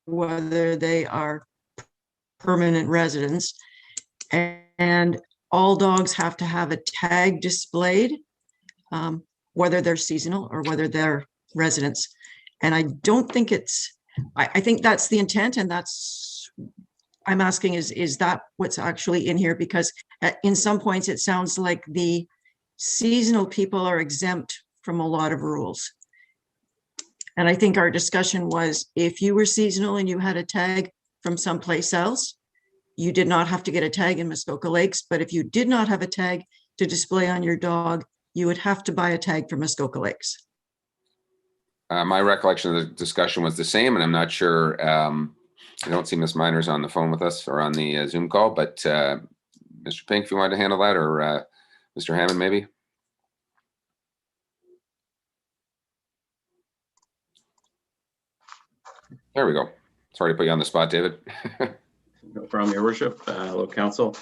whether they are permanent residents. And all dogs have to have a tag displayed, whether they're seasonal or whether they're residents. And I don't think it's, I think that's the intent, and that's, I'm asking is that what's actually in here? Because in some points it sounds like the seasonal people are exempt from a lot of rules. And I think our discussion was, if you were seasonal and you had a tag from someplace else, you did not have to get a tag in Muskoka Lakes. But if you did not have a tag to display on your dog, you would have to buy a tag from Muskoka Lakes. My recollection of the discussion was the same, and I'm not sure. I don't see Ms. Miners on the phone with us or on the Zoom call, but Mr. Pink, if you wanted to handle that, or Mr. Hammond, maybe. There we go. Sorry to put you on the spot, David. No problem, Your Worship. Hello, Council.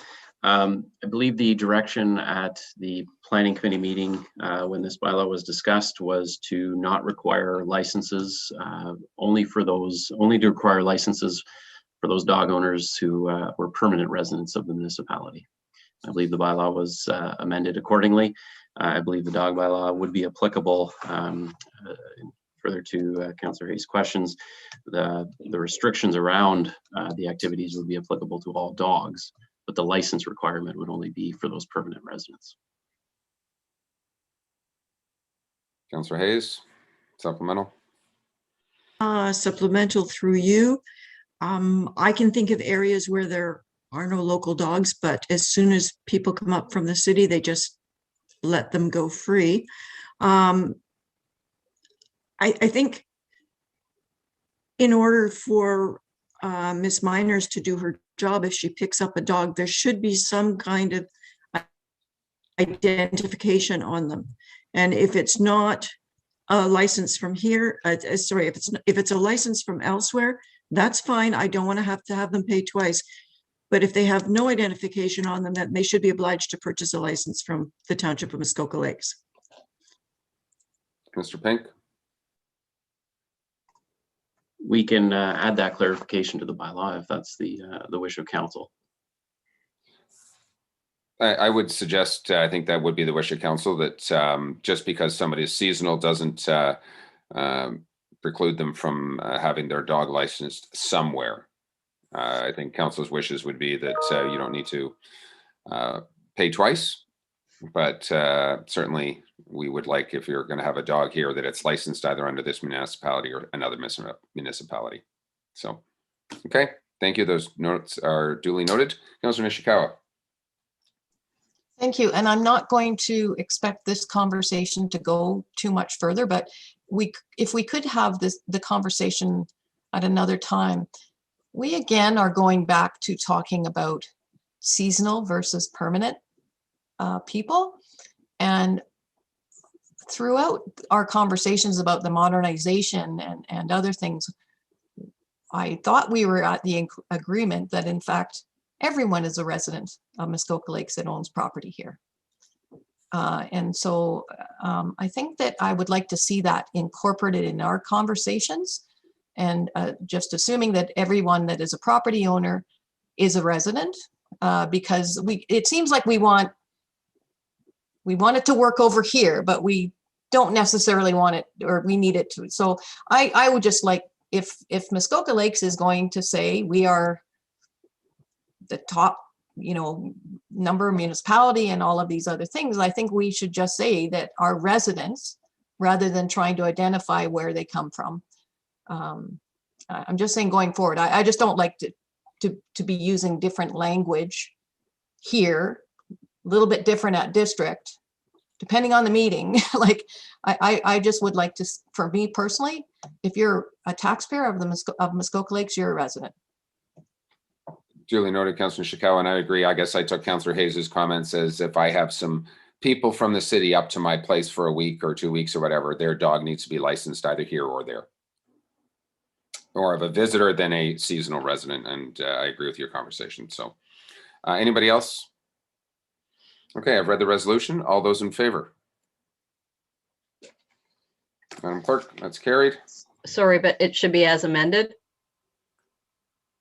I believe the direction at the Planning Committee meeting when this bylaw was discussed was to not require licenses, only to require licenses for those dog owners who were permanent residents of the municipality. I believe the bylaw was amended accordingly. I believe the dog bylaw would be applicable. Further to Councillor Hayes' questions, the restrictions around the activities would be applicable to all dogs, but the license requirement would only be for those permanent residents. Councillor Hayes, supplemental. Supplemental through you. I can think of areas where there are no local dogs, but as soon as people come up from the city, they just let them go free. I think in order for Ms. Miners to do her job, if she picks up a dog, there should be some kind of identification on them. And if it's not a license from here, sorry, if it's a license from elsewhere, that's fine. I don't want to have them pay twice. But if they have no identification on them, then they should be obliged to purchase a license from the Township of Muskoka Lakes. Mr. Pink. We can add that clarification to the bylaw if that's the wish of council. I would suggest, I think that would be the wish of council, that just because somebody is seasonal doesn't preclude them from having their dog licensed somewhere. I think council's wishes would be that you don't need to pay twice, but certainly we would like, if you're going to have a dog here, that it's licensed either under this municipality or another municipality. So, okay, thank you. Those notes are duly noted. Councilor Nishikawa. Thank you. And I'm not going to expect this conversation to go too much further, but if we could have the conversation at another time. We again are going back to talking about seasonal versus permanent people. And throughout our conversations about the modernization and other things, I thought we were at the agreement that in fact, everyone is a resident of Muskoka Lakes that owns property here. And so I think that I would like to see that incorporated in our conversations, and just assuming that everyone that is a property owner is a resident, because it seems like we want it to work over here, but we don't necessarily want it, or we need it to. So I would just like, if Muskoka Lakes is going to say we are the top, number municipality and all of these other things, I think we should just say that our residents, rather than trying to identify where they come from. I'm just saying going forward, I just don't like to be using different language here, a little bit different at district, depending on the meeting. Like, I just would like to, for me personally, if you're a taxpayer of Muskoka Lakes, you're a resident. Duly noted, Councillor Shikawa, and I agree. I guess I took Councillor Hayes's comments as if I have some people from the city up to my place for a week or 2 weeks or whatever, their dog needs to be licensed either here or there. More of a visitor than a seasonal resident, and I agree with your conversation. So anybody else? Okay, I've read the resolution. All those in favor? Madam Clerk, that's carried. Sorry, but it should be as amended.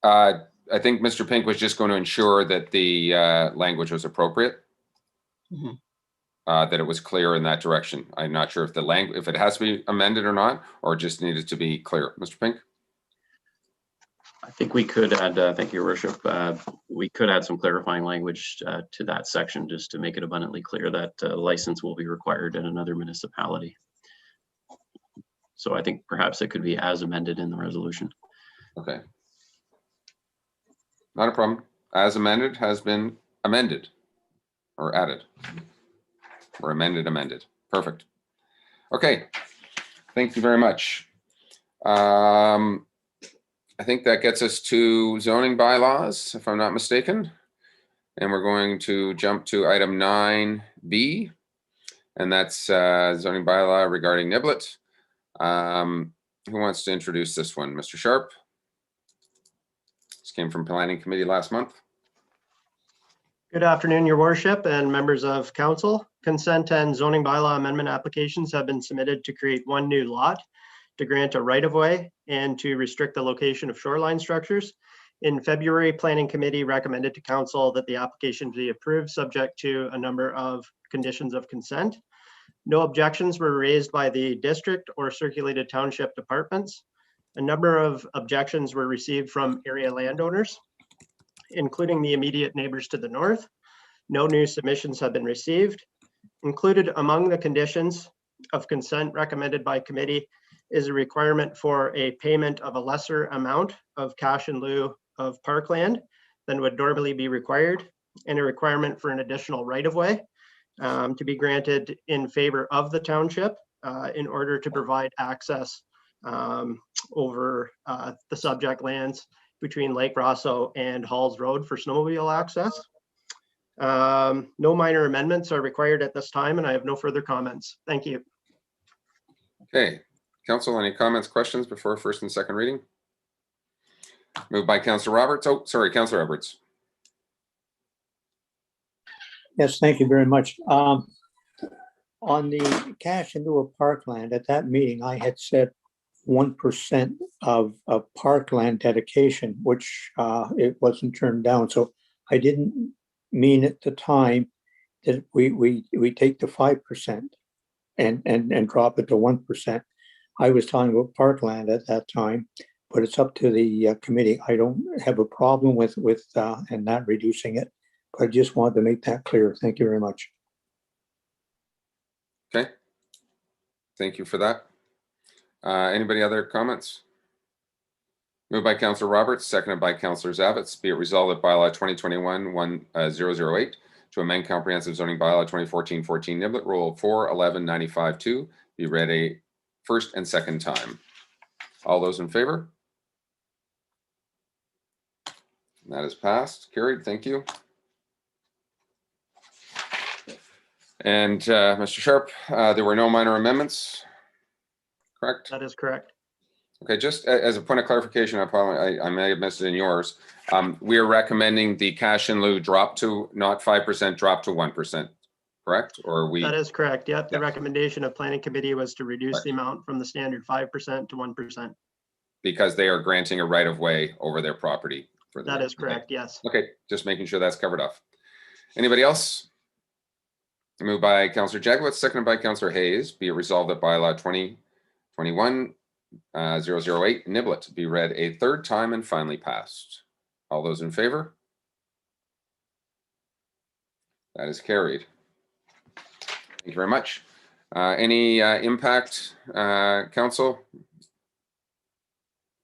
I think Mr. Pink was just going to ensure that the language was appropriate, Mhm. that it was clear in that direction. I'm not sure if the language, if it has to be amended or not, or just needed to be clear. Mr. Pink? I think we could add, thank you, Your Worship, we could add some clarifying language to that section just to make it abundantly clear that license will be required in another municipality. So I think perhaps it could be as amended in the resolution. Okay. Not a problem. As amended has been amended or added or amended. Perfect. Okay. Thank you very much. I think that gets us to zoning bylaws, if I'm not mistaken. And we're going to jump to item 9B, and that's zoning bylaw regarding Niblet. Who wants to introduce this one? Mr. Sharp? This came from Planning Committee last month. Good afternoon, Your Worship and members of Council. Consent and zoning bylaw amendment applications have been submitted to create one new lot, to grant a right-of-way, and to restrict the location of shoreline structures. In February, Planning Committee recommended to Council that the application be approved subject to a number of conditions of consent. No objections were raised by the district or circulated township departments. A number of objections were received from area landowners, including the immediate neighbors to the north. No new submissions have been received. Included among the conditions of consent recommended by committee is a requirement for a payment of a lesser amount of cash in lieu of parkland than would normally be required, and a requirement for an additional right-of-way to be granted in favor of the township in order to provide access over the subject lands between Lake Rosso and Halls Road for snowmobile access. No minor amendments are required at this time, and I have no further comments. Thank you. Okay, Council, any comments, questions before first and second reading? Moved by Councillor Roberts. Oh, sorry, Councillor Roberts. Yes, thank you very much. On the cash into a parkland, at that meeting, I had said 1% of parkland dedication, which it wasn't turned down. So I didn't mean at the time that we take the 5% and drop it to 1%. I was talking about parkland at that time, but it's up to the committee. I don't have a problem with and not reducing it, but I just wanted to make that clear. Thank you very much. Okay. Thank you for that. Anybody other comments? Moved by Councillor Roberts, seconded by Councillor Zavitz. Be it resolved that bylaw 2021-1008 to amend comprehensive zoning bylaw 2014-14 Niblet Rule 41195-2 be read a first and second time. All those in favor? That is passed, carried. Thank you. And Mr. Sharp, there were no minor amendments, correct? That is correct. Okay, just as a point of clarification, I may have missed it in yours. We are recommending the cash in lieu drop to not 5%, drop to 1%, correct? Or we? That is correct. Yep. The Yes. recommendation of planning committee was to reduce Right. the amount from the standard 5% to 1%. Because they are granting a right of way over their property. For That the, is correct. Yes. Okay, just making sure that's covered off. Anybody else? Moved by Councillor Jagowitz, seconded by Councillor Hayes. Be it resolved that bylaw 2021-008 Niblet be read a third time and finally passed. All those in favor? That is carried. Thank you very much. Any impact, Council?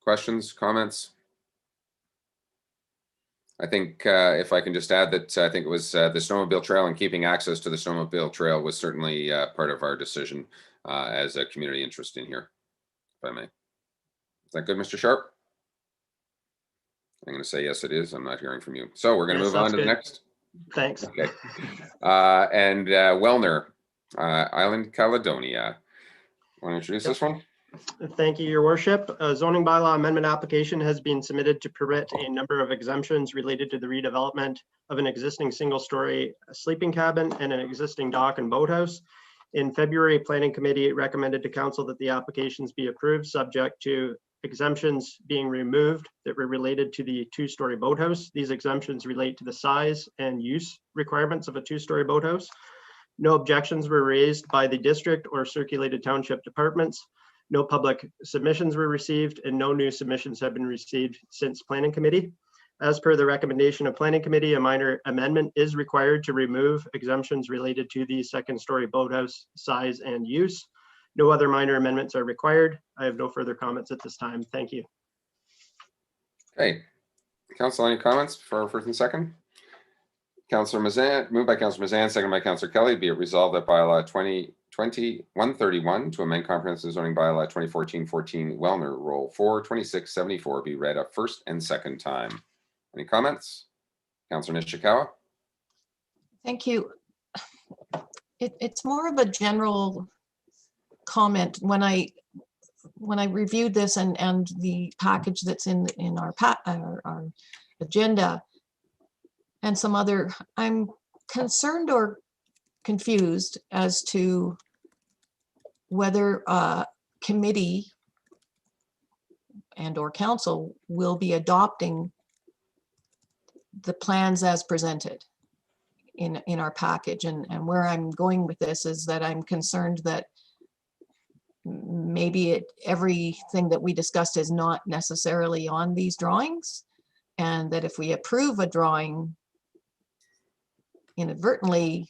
Questions, comments? I think if I can just add that I think it was the snowmobile trail, and keeping access to the snowmobile trail was certainly part of our decision as a community interest in here, if I may. Is that good, Mr. Sharp? I'm going to say yes, it is. I'm not hearing from you. So we're going to Yes, move on that's to the good. next. Thanks. Okay. And Wellner, Island Caledonia. Want to introduce this one? Thank you, Your Worship. A zoning bylaw amendment application has been submitted to permit a number of exemptions related to the redevelopment of an existing single-story sleeping cabin and an existing dock and boathouse. In February, Planning Committee recommended to Council that the applications be approved, subject to exemptions being removed that were related to the two-story boathouse. These exemptions relate to the size and use requirements of a two-story boathouse. No objections were raised by the district or circulated township departments. No public submissions were received and no new submissions have been received since Planning Committee. As per the recommendation of Planning Committee, a minor amendment is required to remove exemptions related to the second-story boathouse size and use. No other minor amendments are required. I have no further comments at this time. Thank you. Okay. Council, any comments for first and second? Councillor Mazan, moved by Councillor Mazan, second by Councillor Kelly. Be it resolved that bylaw 2020-131 to amend comprehensive zoning bylaw 2014-14 Wellner Roll 42674 be read a first and second time. Any comments? Councillor Nishikawa. Thank you. It's more of a general comment. When I reviewed this and the package that's in our agenda and some other, I'm concerned or confused as to whether committee and or council will be adopting the plans as presented in our package. And where I'm going with this is that I'm concerned that maybe everything that we discussed is not necessarily on these drawings, and that if we approve a drawing inadvertently,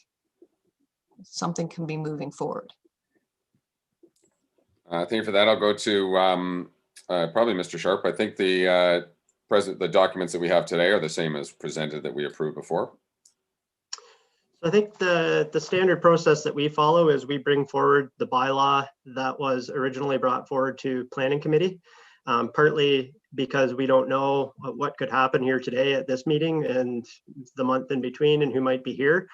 something can be moving forward. Thank you for that. I'll go to probably Mr. Sharp. I think the documents that we have today are the same as presented that we approved before. So I think the standard process that we follow is we bring forward the bylaw that was originally brought forward to Planning Committee, partly because we don't know what could happen here today at this meeting and the month in between and who might be here.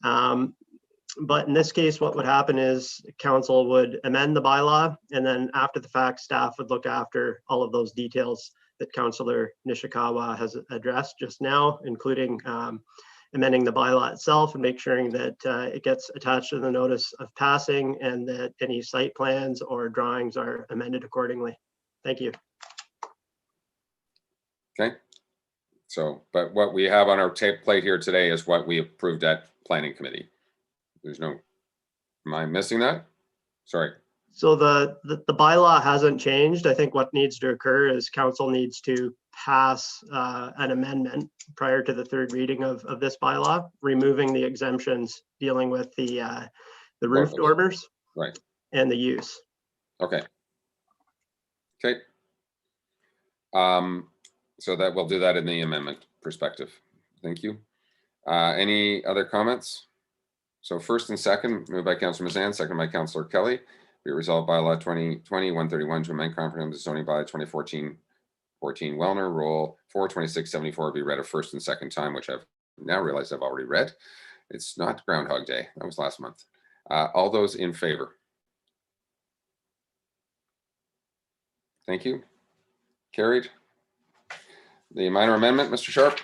But in this case, what would happen is council would amend the bylaw, and then after the fact, staff would look after all of those details that Councillor Nishikawa has addressed just now, including amending the bylaw itself and make sure that it gets attached to the notice of passing and that any site plans or drawings are amended accordingly. Thank you. Okay. So, but what we have on our plate here today is what we approved at Planning Committee. There's no, am I missing that? Sorry. So the bylaw hasn't changed. I think what needs to occur is council needs to pass an amendment prior to the third reading of this bylaw, removing the exemptions dealing with the roof dormers, right, and the use. Okay. Okay. So that we'll do that in the amendment perspective. Thank you. Any other comments? So first and second, moved by Councillor Mazan, second by Councillor Kelly. Be resolved bylaw 2020-131 to amend comprehensive zoning bylaw 2014-14 Wellner Roll 42674 be read a first and second time, which I've now realized I've already read. It's not Groundhog Day. That was last month. All those in favor? Thank you. Carried. The minor amendment, Mr. Sharp.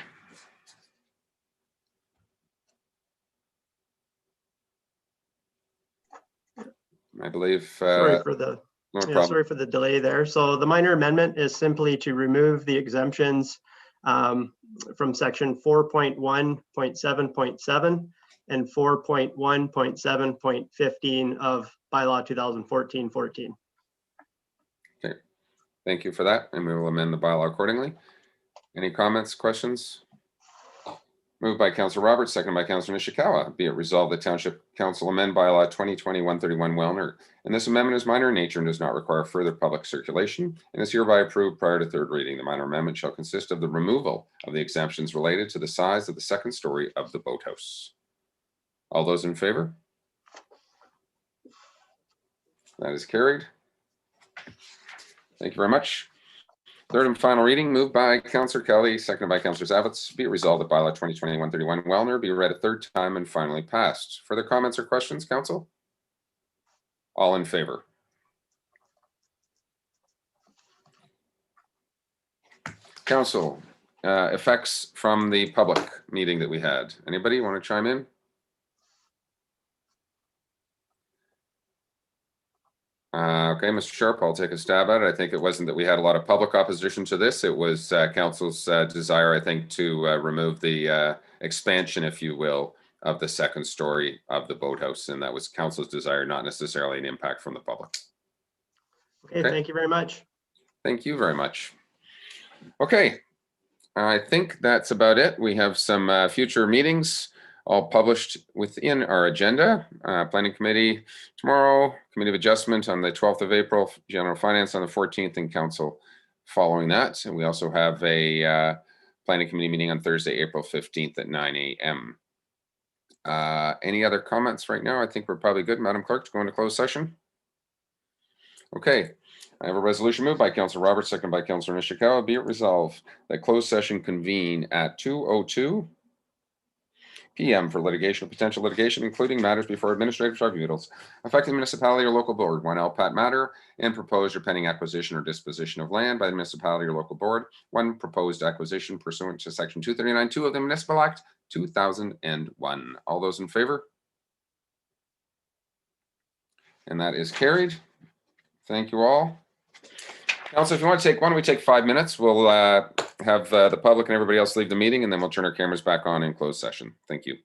I believe. Sorry for the delay there. So the minor amendment is simply to remove the exemptions from section 4.1.7.7 and 4.1.7.15 of bylaw 2014-14. Okay, thank you for that, and we will amend the bylaw accordingly. Any comments, questions? Moved by Councillor Roberts, second by Councillor Nishikawa. Be it resolved that Township Council amend bylaw 2020-131 Wellner, and this amendment is minor in nature and does not require further public circulation, and is hereby approved prior to third reading. The minor amendment shall consist of the removal of the exemptions related to the size of the second story of the boathouse. All those in favor? That is carried. Thank you very much. Third and final reading, moved by Councillor Kelly, seconded by Councillor Zavitz. Be it resolved that bylaw 2021-31 Wellner be read a third time and finally passed. Further comments or questions, council? All in favor? Council, effects from the public meeting that we had. Anybody want to chime in? Okay, Mr. Sharp, I'll take a stab at it. I think it wasn't that we had a lot of public opposition to this. It was council's desire, I think, to remove the expansion, if you will, of the second story of the boathouse. And that was council's desire, not necessarily an impact from the public. Okay, thank you very much. Thank you very much. Okay, I think that's about it. We have some future meetings all published within our agenda. Planning Committee tomorrow, Committee of Adjustment on the 12th of April, General Finance on the 14th, and Council following that. And we also have a Planning Committee meeting on Thursday, April 15th at 9 a.m. Any other comments right now? I think we're probably good, Madam Clerk, to go into closed session. Okay. I have a resolution moved by Councillor Roberts, seconded by Councillor Nishikawa. Be it resolved that closed session convene at 2:02 p.m. for litigation or potential litigation, including matters before administrative tribunals affecting the municipality or local board, one LPAT matter, and proposed or pending acquisition or disposition of land by the municipality or local board, one proposed acquisition pursuant to Section 239(2) of the Municipal Act 2001. All those in favor? And that is carried. Thank you all. Council, if you want to take, why don't we take 5 minutes? We'll have the public and everybody else leave the meeting, and then we'll turn our cameras back on in closed session. Thank you.